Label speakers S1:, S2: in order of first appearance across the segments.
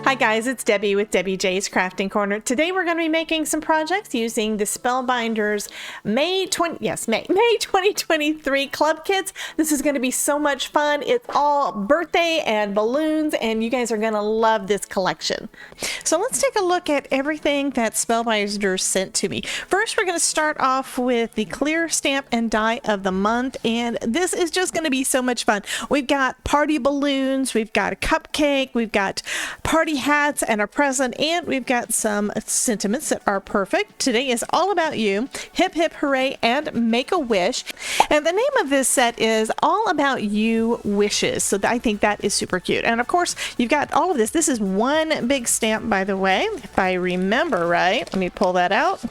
S1: Hi guys, it's Debbie with Debbie J's Crafting Corner. Today we're going to be making some projects using the Spellbinders May 2023 Club Kits. This is going to be so much fun. It's all birthday and balloons, and you guys are going to love this collection. So let's take a look at everything that Spellbinders sent to me. First, we're going to start off with the clear stamp and die of the month, and this is just going to be so much fun. We've got party balloons, we've got a cupcake, we've got party hats and a present, and we've got some sentiments that are perfect. Today is all about you, hip hip hooray, and make a wish. And the name of this set is All About You Wishes. So I think that is super cute. And of course, you've got all of this. This is one big stamp, by the way, if I remember right. Let me pull that out.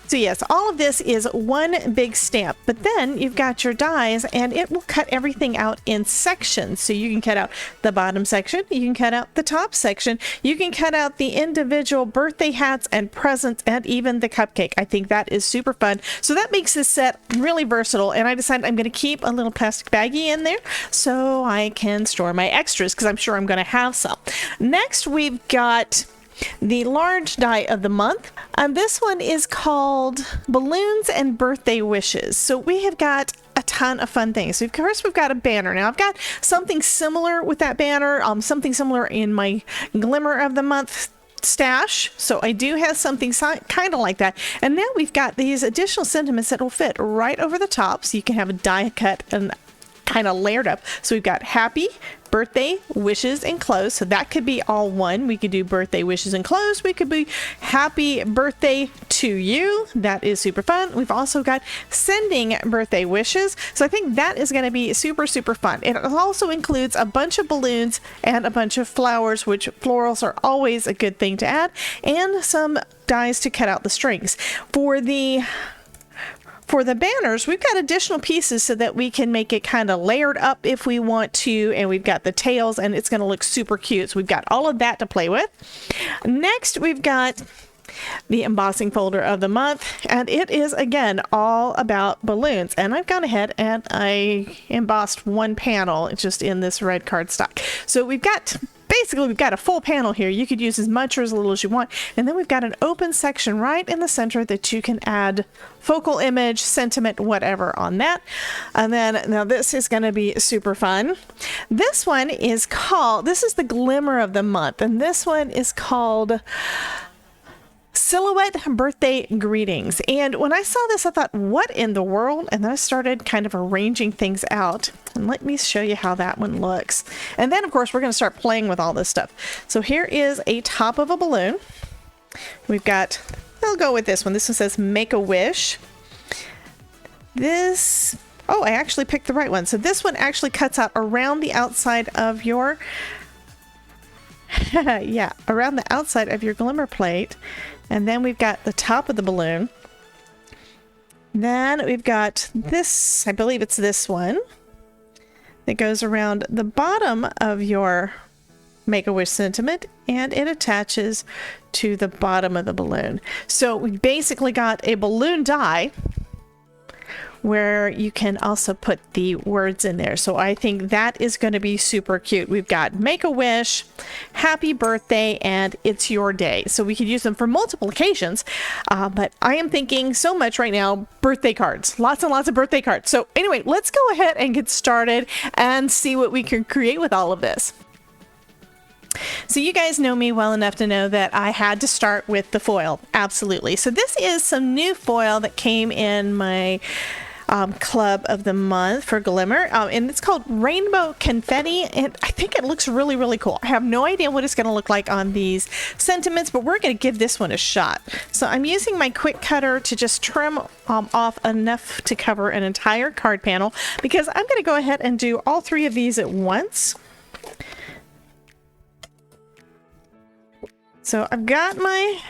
S1: So yes, all of this is one big stamp, but then you've got your dies and it will cut everything out in sections. So you can cut out the bottom section, you can cut out the top section, you can cut out the individual birthday hats and presents, and even the cupcake. I think that is super fun. So that makes this set really versatile, and I decided I'm going to keep a little plastic baggie in there so I can store my extras, because I'm sure I'm going to have some. Next, we've got the large die of the month, and this one is called Balloons and Birthday Wishes. So we have got a ton of fun things. So first, we've got a banner. Now I've got something similar with that banner, something similar in my Glimmer of the Month stash. So I do have something kind of like that. And now we've got these additional sentiments that will fit right over the top, so you can have a die cut and kind of layered up. So we've got happy, birthday, wishes, and close. So that could be all one. We could do birthday, wishes, and close. We could be happy birthday to you. That is super fun. We've also got sending birthday wishes. So I think that is going to be super, super fun. It also includes a bunch of balloons and a bunch of flowers, which florals are always a good thing to add, and some dies to cut out the strings. For the banners, we've got additional pieces so that we can make it kind of layered up if we want to, and we've got the tails, and it's going to look super cute. So we've got all of that to play with. Next, we've got the embossing folder of the month, and it is again all about balloons. And I've gone ahead and I embossed one panel just in this red cardstock. So we've got a full panel here. You could use as much or as little as you want. And then we've got an open section right in the center that you can add focal image, sentiment, whatever on that. And then now this is going to be super fun. This one is this is the Glimmer of the month, and this one is called Silhouette Birthday Greetings. And when I saw this, I thought, what in the world? And then I started kind of arranging things out. And let me show you how that one looks. And then, of course, we're going to start playing with all this stuff. So here is a top of a balloon. We've got, I'll go with this one. This one says Make a Wish. Oh, I actually picked the right one. So this one actually cuts out around the outside of your, yeah, around the outside of your Glimmer plate. And then we've got the top of the balloon. Then we've got this, I believe it's this one, that goes around the bottom of your Make-A-Wish sentiment, and it attaches to the bottom of the balloon. So we basically got a balloon die where you can also put the words in there. So I think that is going to be super cute. We've got Make a Wish, Happy Birthday, and It's Your Day. So we could use them for multiple occasions, but I am thinking so much right now, birthday cards, lots and lots of birthday cards. So anyway, let's go ahead and get started and see what we can create with all of this. So you guys know me well enough to know that I had to start with the foil. Absolutely. So this is some new foil that came in my club of the month for Glimmer, and it's called Rainbow Confetti, and I think it looks really, really cool. I have no idea what it's going to look like on these sentiments, but we're going to give this one a shot. So I'm using my quick cutter to just trim off enough to cover an entire card panel, because I'm going to go ahead and do all three of these at once. So I've got my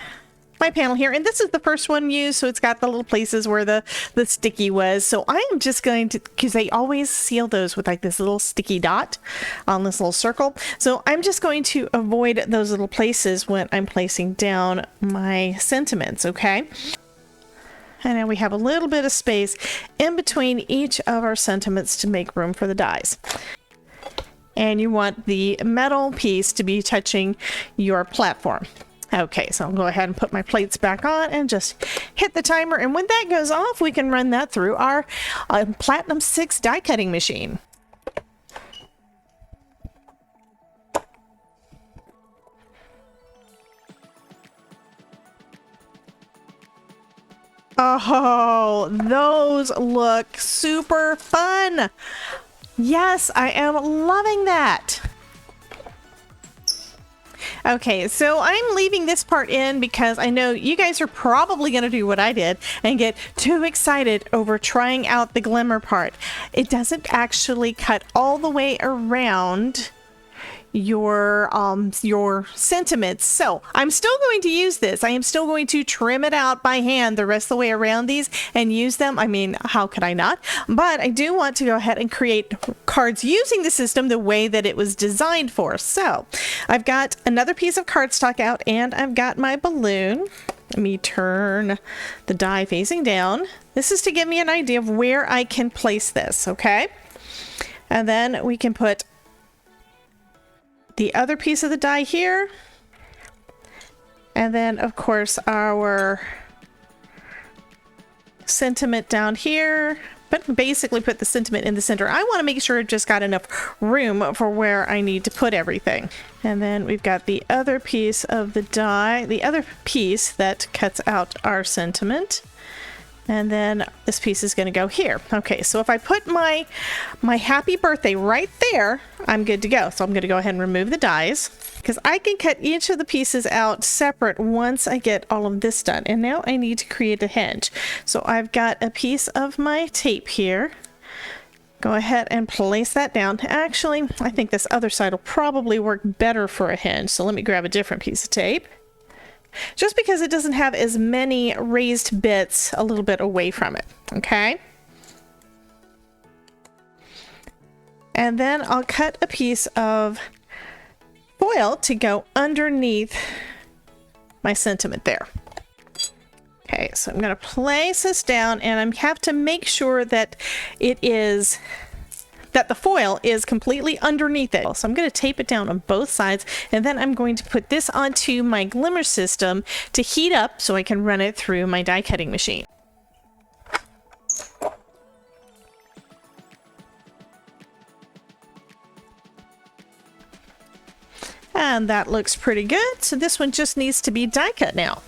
S1: panel here, and this is the first one used, so it's got the little places where the sticky was. So I am just going to, because they always seal those with like this little sticky dot on this little circle, so I'm just going to avoid those little places when I'm placing down my sentiments. Okay, and now we have a little bit of space in between each of our sentiments to make room for the dies. and you want the metal piece to be touching your platform. Okay, so I'll go ahead and put my plates back on and just hit the timer. And when that goes off, we can run that through our Platinum 6 die cutting machine. Oh, those look super fun. Yes, I am loving that. Okay, so I'm leaving this part in because I know you guys are probably going to do what I did and get too excited over trying out the Glimmer part. It doesn't actually cut all the way around your sentiments. So I'm still going to use this. I am still going to trim it out by hand the rest of the way around these and use them. I mean, how could I not? But I do want to go ahead and create cards using the system the way that it was designed for. So I've got another piece of cardstock out and I've got my balloon. Let me turn the die facing down. This is to give me an idea of where I can place this, okay? And then we can put the other piece of the die here, and then of course our sentiment down here, but basically put the sentiment in the center. I want to make sure I've just got enough room for where I need to put everything. And then we've got the other piece of the die, the other piece that cuts out our sentiment. And then this piece is going to go here. Okay, so if I put my happy birthday right there, I'm good to go. So I'm going to go ahead and remove the dies because I can cut each of the pieces out separate once I get all of this done. And now I need to create a hinge. So I've got a piece of my tape here. Go ahead and place that down. Actually, I think this other side will probably work better for a hinge. So let me grab a different piece of tape. Just because it doesn't have as many raised bits a little bit away from it, okay? And then I'll cut a piece of foil to go underneath my sentiment there. Okay, so I'm going to place this down and I have to make sure that the foil is completely underneath it. So I'm going to tape it down on both sides, and then I'm going to put this onto my Glimmer system to heat up so I can run it through my die cutting machine. And that looks pretty good. So this one just needs to be die cut now.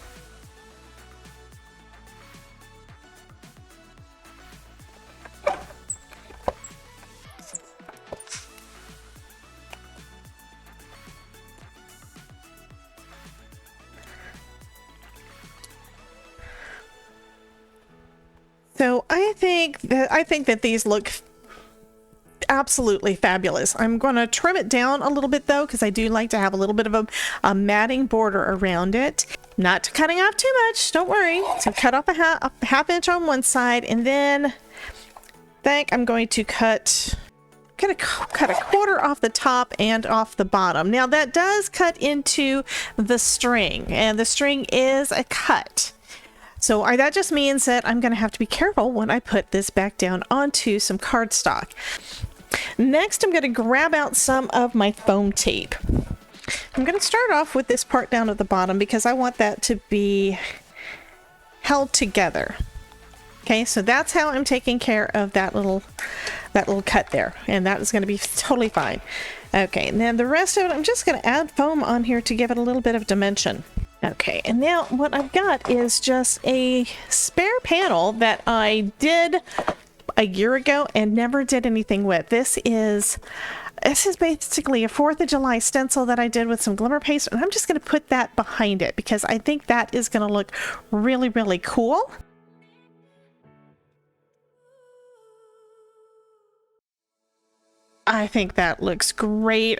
S1: So I think that these look absolutely fabulous. I'm going to trim it down a little bit though, because I do like to have a little bit of a matting border around it. Not cutting off too much, don't worry. So cut off a half inch on one side, and then I think I'm going to cut a quarter off the top and off the bottom. Now that does cut into the string, and the string is a cut. So that just means that I'm going to have to be careful when I put this back down onto some cardstock. Next, I'm going to grab out some of my foam tape. I'm going to start off with this part down at the bottom because I want that to be held together. Okay, so that's how I'm taking care of that little cut there, and that is going to be totally fine. Okay, and then the rest of it, I'm just going to add foam on here to give it a little bit of dimension. Okay, and now what I've got is just a spare panel that I did a year ago and never did anything with. This is basically a 4th of July stencil that I did with some Glimmer paste, and I'm just going to put that behind it because I think that is going to look really, really cool. I think that looks great.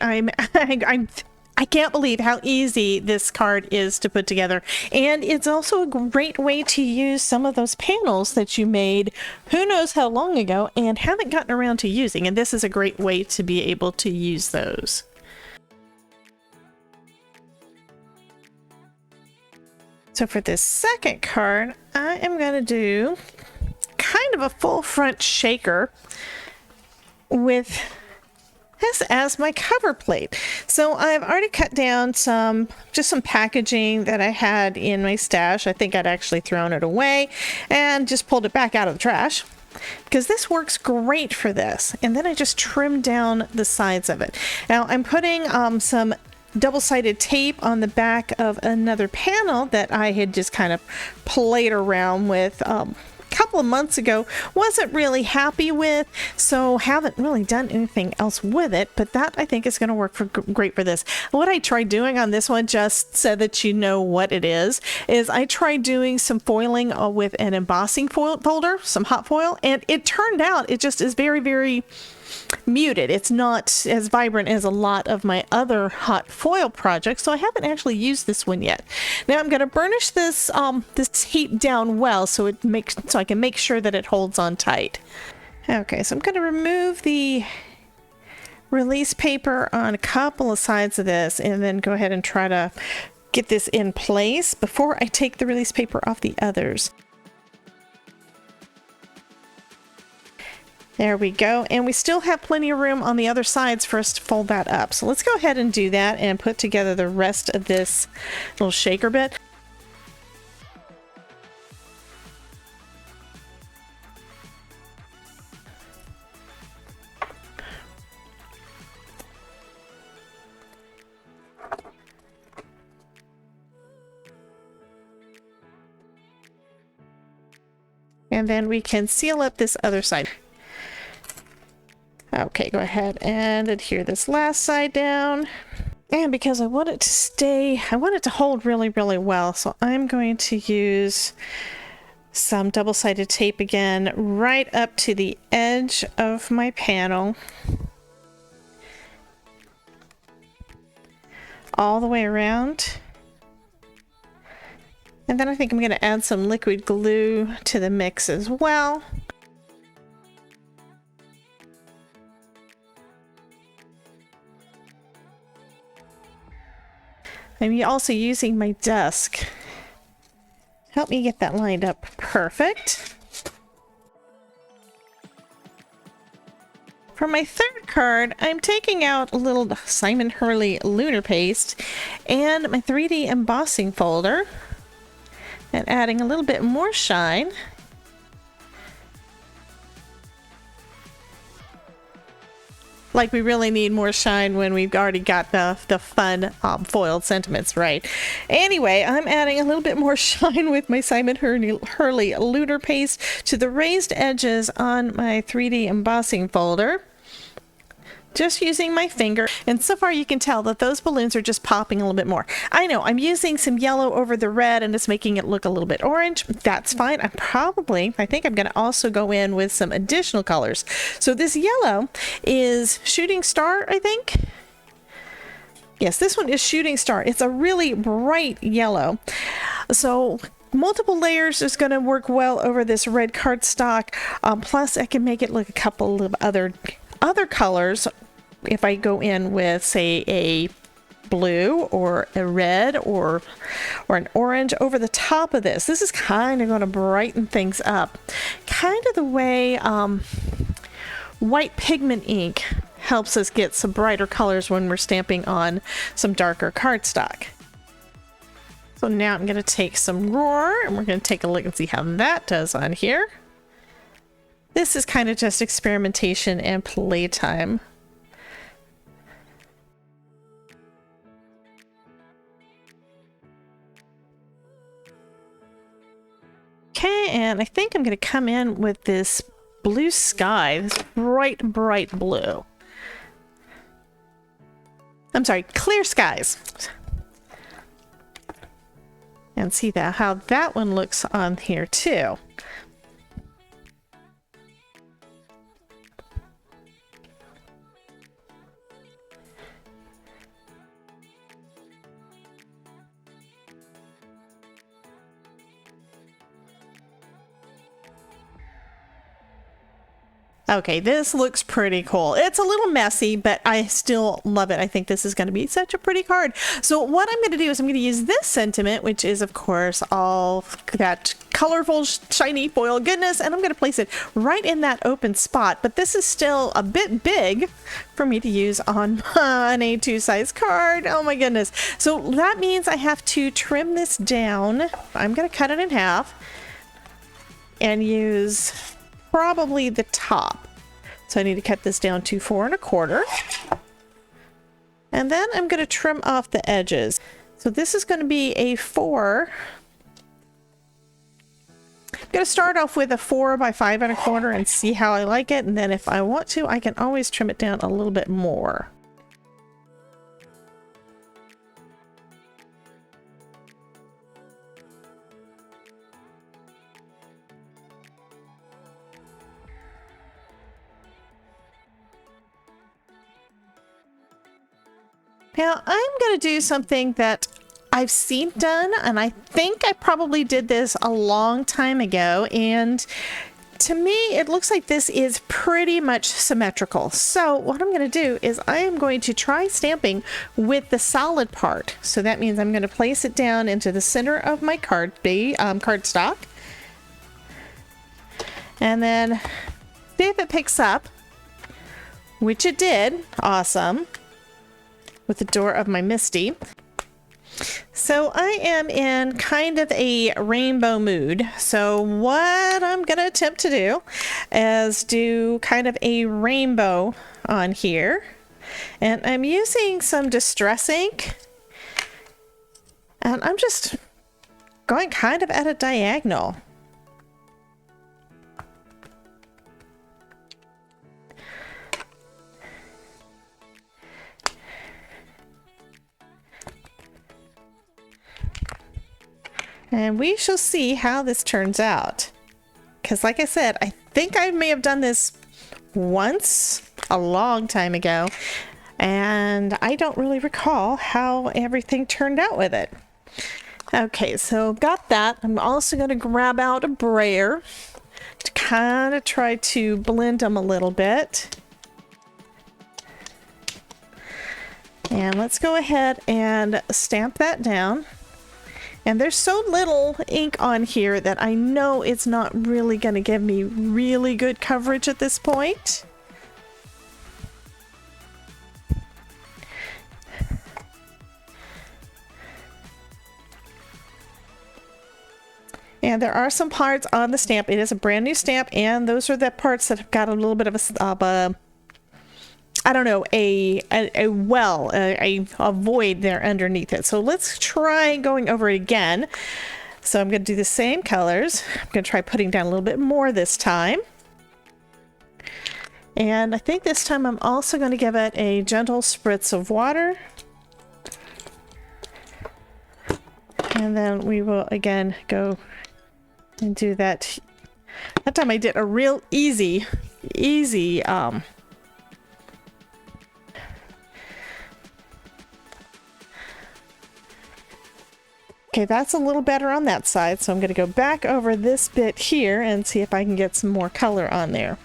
S1: I can't believe how easy this card is to put together. And it's also a great way to use some of those panels that you made who knows how long ago and haven't gotten around to using. And this is a great way to be able to use those. So for this second card, I am going to do kind of a full front shaker with a this as my cover plate. So I've already cut down just some packaging that I had in my stash. I think I'd actually thrown it away and just pulled it back out of the trash, because this works great for this. And then I just trimmed down the sides of it. Now I'm putting some double-sided tape on the back of another panel that I had just kind of played around with a couple of months ago. Wasn't really happy with, so haven't really done anything else with it, but that I think is going to work great for this. What I tried doing on this one, just so that you know what it is I tried doing some foiling with an embossing foil folder, some hot foil, and it turned out it just is very, very muted. It's not as vibrant as a lot of my other hot foil projects, so I haven't actually used this one yet. Now I'm going to burnish this this tape down well so I can make sure that it holds on tight. Okay, so I'm going to remove the release paper on a couple of sides of this and then go ahead and try to get this in place before I take the release paper off the others. There we go, and we still have plenty of room on the other sides for us to fold that up. So let's go ahead and do that and put together the rest of this little shaker bit. And then we can seal up this other side. Okay, go ahead and adhere this last side down. And because I want it to hold really, really well, so I'm going to use some double-sided tape again right up to the edge of my panel. All the way around. And then I think I'm going to add some liquid glue to the mix as well. I'm also using my desk. Help me get that lined up perfect. For my third card, I'm taking out a little Simon Hurley lunar paste and my 3D embossing folder and adding a little bit more shine. Like we really need more shine when we've already got the fun foiled sentiments, right? Anyway, I'm adding a little bit more shine with my Simon Hurley lunar paste to the raised edges on my 3D embossing folder. Just using my finger, and so far you can tell that those balloons are just popping a little bit more. I know I'm using some yellow over the red and it's making it look a little bit orange. That's fine. I think I'm going to also go in with some additional colors. So this yellow is Shooting Star, I think. Yes, this one is Shooting Star. It's a really bright yellow. So multiple layers is going to work well over this red cardstock. Plus I can make it look a couple of other colors if I go in with, say, a blue or a red or an orange over the top of this. This is kind of going to brighten things up, kind of the way white pigment ink helps us get some brighter colors when we're stamping on some darker cardstock. So now I'm going to take some Roar and we're going to take a look and see how that does on here. This is kind of just experimentation and playtime. Okay, and I think I'm going to come in with this blue sky, this bright, bright blue. I'm sorry, clear skies. And see how that one looks on here too. Okay, this looks pretty cool. It's a little messy, but I still love it. I think this is going to be such a pretty card. So what I'm going to do is I'm going to use this sentiment, which is, of course, all that colorful, shiny foil goodness, and I'm going to place it right in that open spot. But this is still a bit big for me to use on an A2 size card. Oh my goodness. So that means I have to trim this down. I'm going to cut it in half and use probably the top. So I need to cut this down to 4 1/4. And then I'm going to trim off the edges. So this is going to be a 4. I'm going to start off with a 4 by 5 1/4 and see how I like it. And then if I want to, I can always trim it down a little bit more. Now I'm going to do something that I've seen done, and I think I probably did this a long time ago, and to me it looks like this is pretty much symmetrical. So what I'm going to do is I am going to try stamping with the solid part. So that means I'm going to place it down into the center of my cardstock, and then see if it picks up, which it did. Awesome. With the door of my Misty. So I am in kind of a rainbow mood. So what I'm going to attempt to do is do kind of a rainbow on here. And I'm using some distress ink. And I'm just going kind of at a diagonal. And we shall see how this turns out. Because like I said, I think I may have done this once a long time ago. And I don't really recall how everything turned out with it. Okay, so got that. I'm also going to grab out a brayer to kind of try to blend them a little bit. And let's go ahead and stamp that down. And there's so little ink on here that I know it's not really going to give me really good coverage at this point. And there are some parts on the stamp. It is a brand new stamp, and those are the parts that have got a little bit of a I don't know, a void there underneath it. So let's try going over it again. So I'm going to do the same colors. I'm going to try putting down a little bit more this time. And I think this time I'm also going to give it a gentle spritz of water. And then we will again go and do that. That time I did a real easy okay, that's a little better on that side, so I'm going to go back over this bit here and see if I can get some more color on there.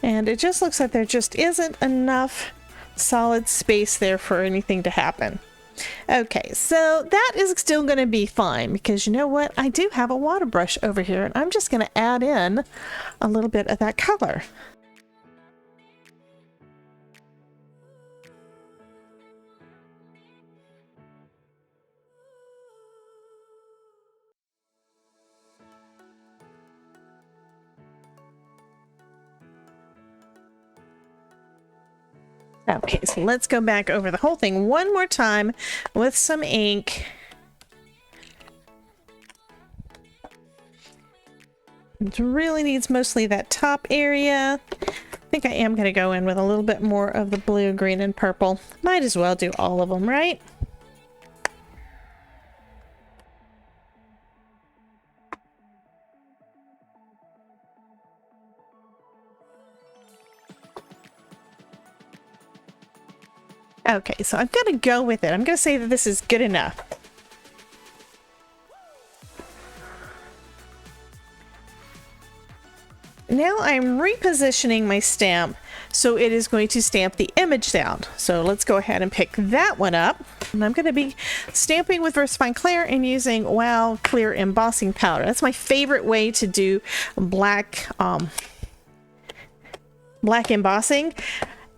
S1: And it just looks like there just isn't enough solid space there for anything to happen. Okay, so that is still going to be fine because you know what? I do have a water brush over here, and I'm just going to add in a little bit of that color. Okay, so let's go back over the whole thing one more time with some ink. It really needs mostly that top area. I think I am going to go in with a little bit more of the blue, green, and purple. Might as well do all of them, right? Okay, so I'm going to go with it. I'm going to say that this is good enough. Now I'm repositioning my stamp so it is going to stamp the image down. So let's go ahead and pick that one up. And I'm going to be stamping with VersaFine Clear and using Wow Clear Embossing Powder. That's my favorite way to do black embossing.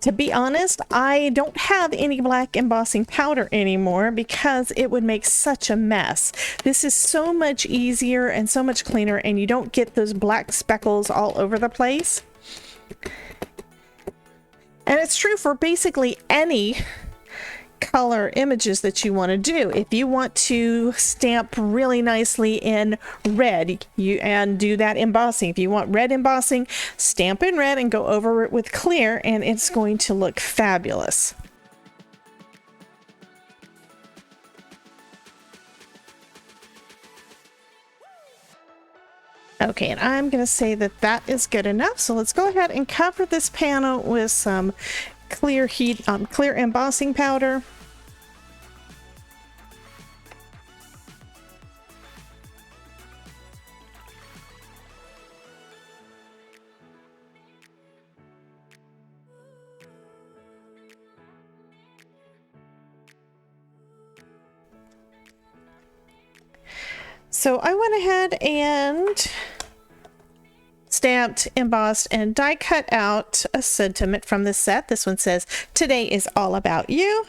S1: To be honest, I don't have any black embossing powder anymore because it would make such a mess. This is so much easier and so much cleaner, and you don't get those black speckles all over the place. And it's true for basically any color images that you want to do. If you want to stamp really nicely in red and do that embossing, if you want red embossing, stamp in red and go over it with clear, and it's going to look fabulous. Okay, and I'm going to say that that is good enough. So let's go ahead and cover this panel with some clear embossing powder. So I went ahead and stamped, embossed, and die cut out a sentiment from this set. This one says, "Today is all about you."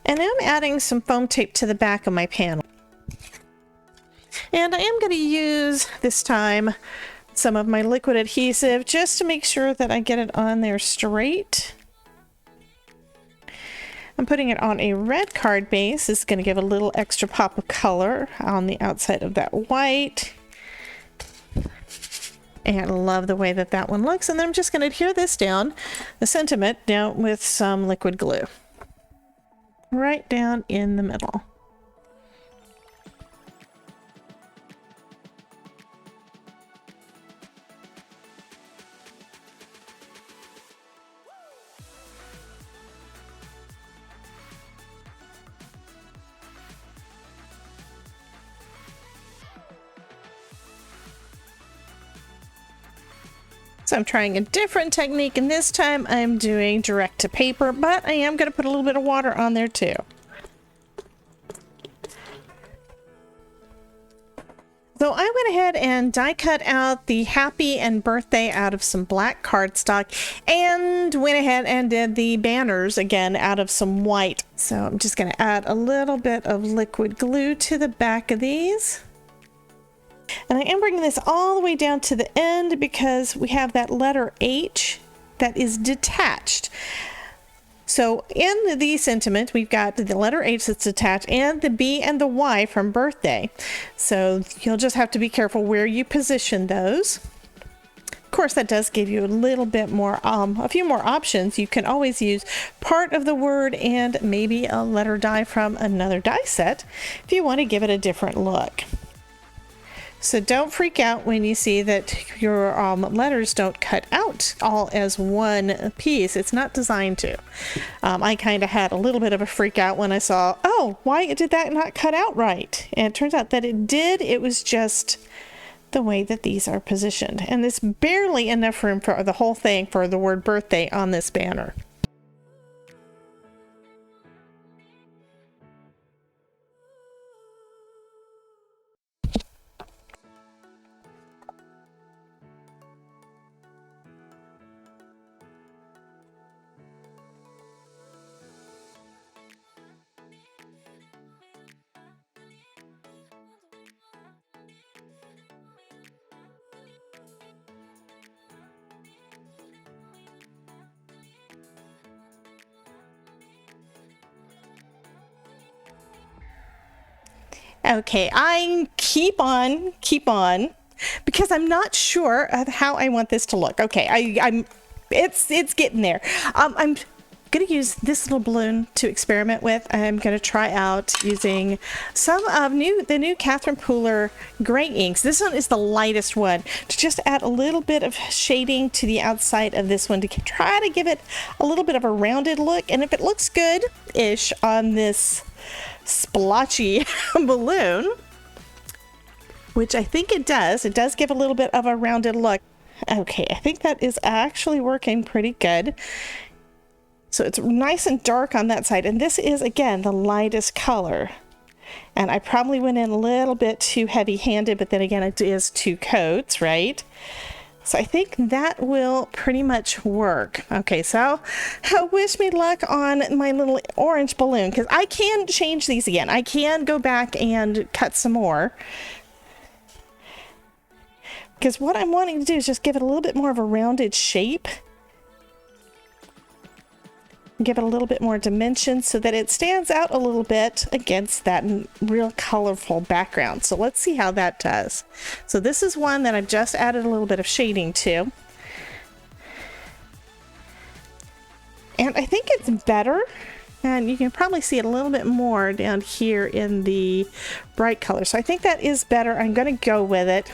S1: And I'm adding some foam tape to the back of my panel. And I am going to use, this time, some of my liquid adhesive just to make sure that I get it on there straight. I'm putting it on a red card base. This is going to give a little extra pop of color on the outside of that white. And I love the way that that one looks. And then I'm just going to adhere this down, the sentiment, down with some liquid glue. Right down in the middle. So I'm trying a different technique, and this time I'm doing direct to paper, but I am going to put a little bit of water on there too. So I went ahead and die cut out the happy and birthday out of some black cardstock, and went ahead and did the banners again out of some white. So I'm just going to add a little bit of liquid glue to the back of these. And I am bringing this all the way down to the end because we have that letter H that is detached. So in the sentiment, we've got the letter H that's attached and the B and the Y from birthday. So you'll just have to be careful where you position those. Of course, that does give you a little bit more, a few more options. You can always use part of the word and maybe a letter die from another die set if you want to give it a different look. So don't freak out when you see that your letters don't cut out all as one piece. It's not designed to. I kind of had a little bit of a freak out when I saw, oh, why did that not cut out right? And it turns out that it did. It was just the way that these are positioned. And there's barely enough room for the whole thing for the word birthday on this banner. Okay, I keep on, because I'm not sure of how I want this to look. Okay, it's getting there. I'm gonna use this little balloon to experiment with. I'm gonna try out using some of the new Catherine Pooler gray inks. This one is the lightest one, to just add a little bit of shading to the outside of this one to try to give it a little bit of a rounded look. And if it looks good-ish on this splotchy balloon, which I think it does give a little bit of a rounded look. Okay, I think that is actually working pretty good. So it's nice and dark on that side, and this is, again, the lightest color. And I probably went in a little bit too heavy-handed, but then again, it is 2 coats, right? So I think that will pretty much work. Okay, so wish me luck on my little orange balloon, because I can change these again. I can go back and cut some more. Because what I'm wanting to do is just give it a little bit more of a rounded shape. Give it a little bit more dimension so that it stands out a little bit against that real colorful background. So let's see how that does. So this is one that I've just added a little bit of shading to. And I think it's better. And you can probably see it a little bit more down here in the bright color. So I think that is better. I'm going to go with it.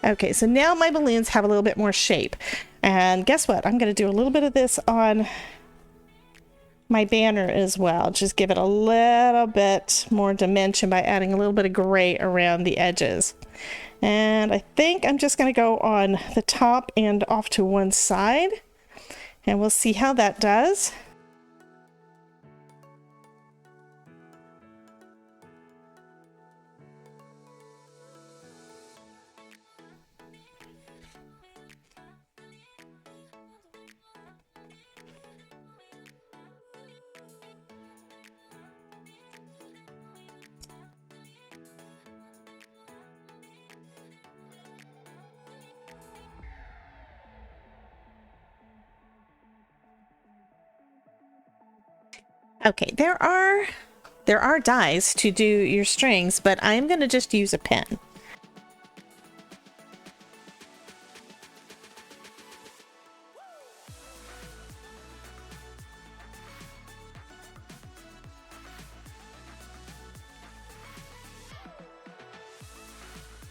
S1: Okay, so now my balloons have a little bit more shape. And guess what? I'm going to do a little bit of this on my banner as well. Just give it a little bit more dimension by adding a little bit of gray around the edges. And I think I'm just going to go on the top and off to one side. And we'll see how that does. Okay, there are dies to do your strings, but I'm going to just use a pen.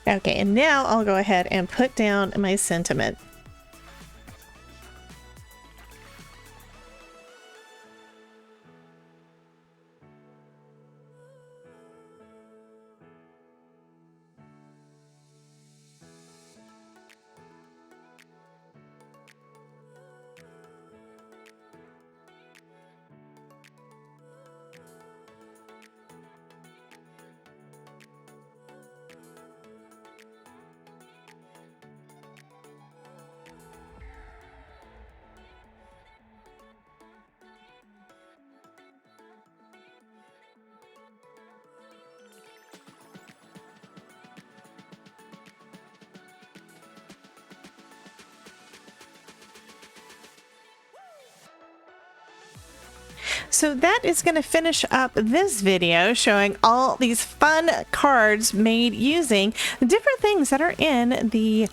S1: Okay, and now I'll go ahead and put down my sentiment. So that is going to finish up this video showing all these fun cards made using different things that are in the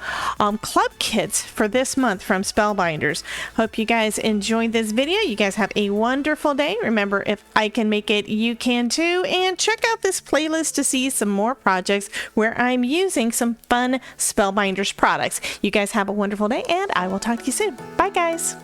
S1: club kits for this month from Spellbinders. Hope you guys enjoyed this video. You guys have a wonderful day. Remember, if I can make it, you can too. And check out this playlist to see some more projects where I'm using some fun Spellbinders products. You guys have a wonderful day, and I will talk to you soon. Bye, guys.